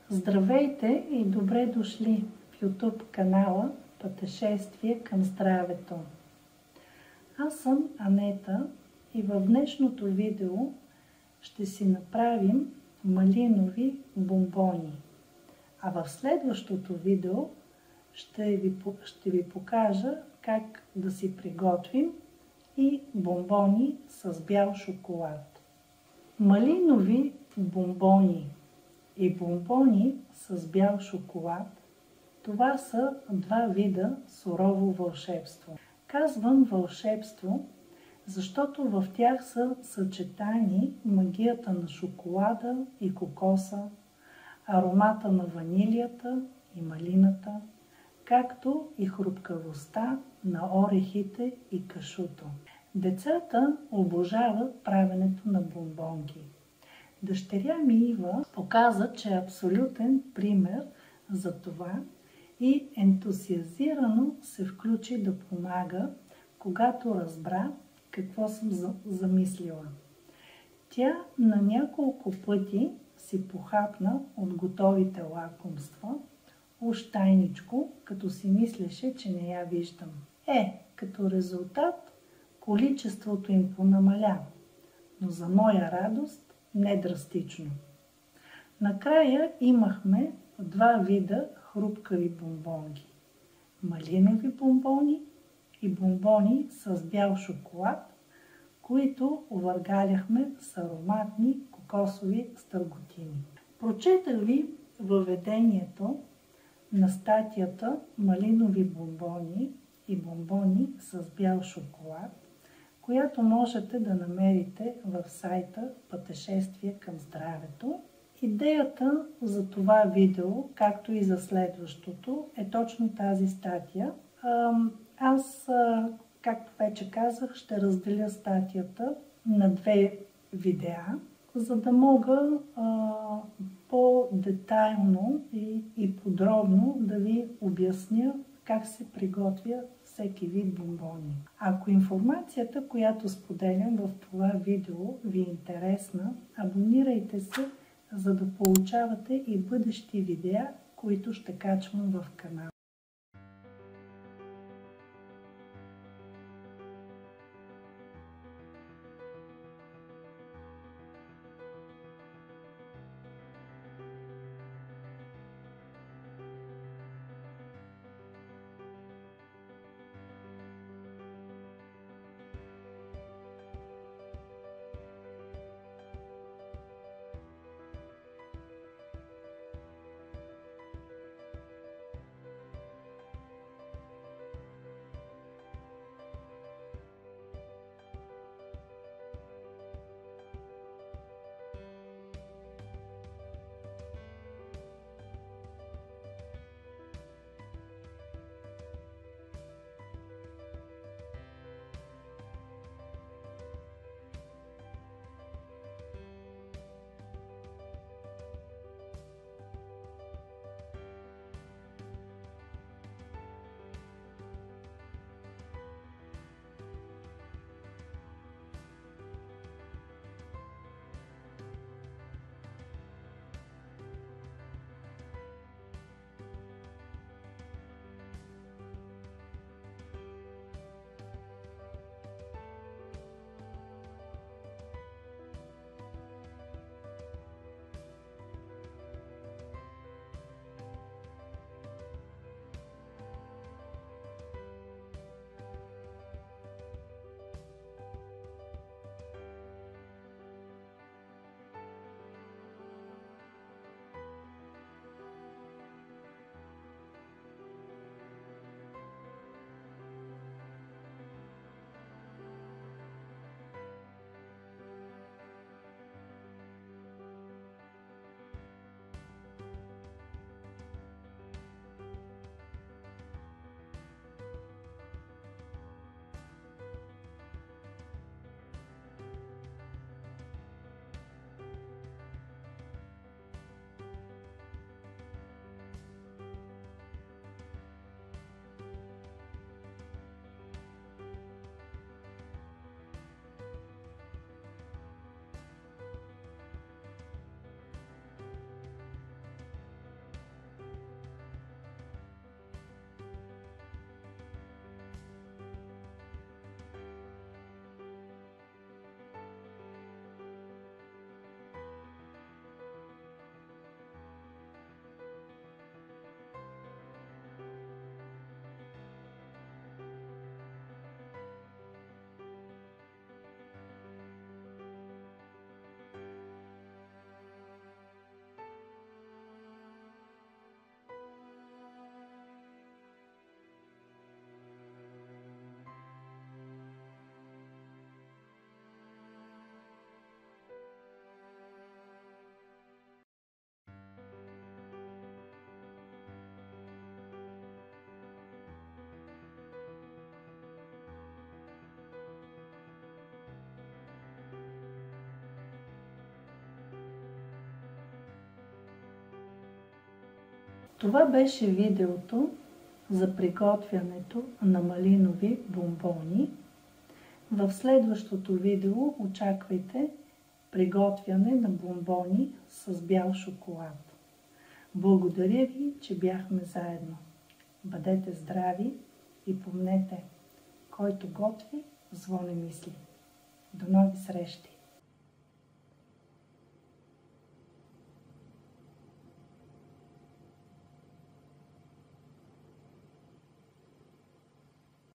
Здравейте и добре дошли в YouTube канала Пътешествие към здравето. Аз съм Анета и в днешното видео ще си направим малинови бомбони. А в следващото видео ще ви покажа как да си приготвим и бомбони с бял шоколад. Малинови бомбони и бомбони с бял шоколад – това са два вида сурово вълшебство. Казвам вълшебство, защото в тях са съчетани магията на шоколада и кокоса, аромата на ванилията и малината, както и хрупкавостта на орехите и кашуто. Децата обожават правенето на бомбонки. Дъщеря ми Ива показа, че е абсолютен пример за това и ентусиазирано се включи да помага, когато разбра какво съм замислила. Тя на няколко пъти си похапна от готовите лакомства, уж тайничко, като си мислеше, че не я виждам. Като резултат количеството им понамаля, но за моя радост не драстично. Накрая имахме два вида хрупкави бомбонки. Малинови бомбони и бомбони с бял шоколад, които овъргаляхме с ароматни кокосови стърготини. Прочетах ви въведението на статията Малинови бомбони и бомбони с бял шоколад, която можете да намерите в сайта Пътешествие към здравето. Идеята за това видео, както и за следващото, е точно тази статия. Аз, както вече казах, ще разделя статията на две видеа, за да мога по-детайлно и подробно да ви обясня как се приготвя всеки вид бомбони. Ако информацията, която споделям в това видео, ви е интересна, абонирайте се, за да получавате и бъдещи видеа, които ще качвам в канала. Това беше видеото за приготвянето на малинови бомбони. В следващото видео очаквайте приготвяне на бомбони с бял шоколад. Благодаря ви, че бяхме заедно. Бъдете здрави и помнете, който готви, зло не мисли. До нови срещи!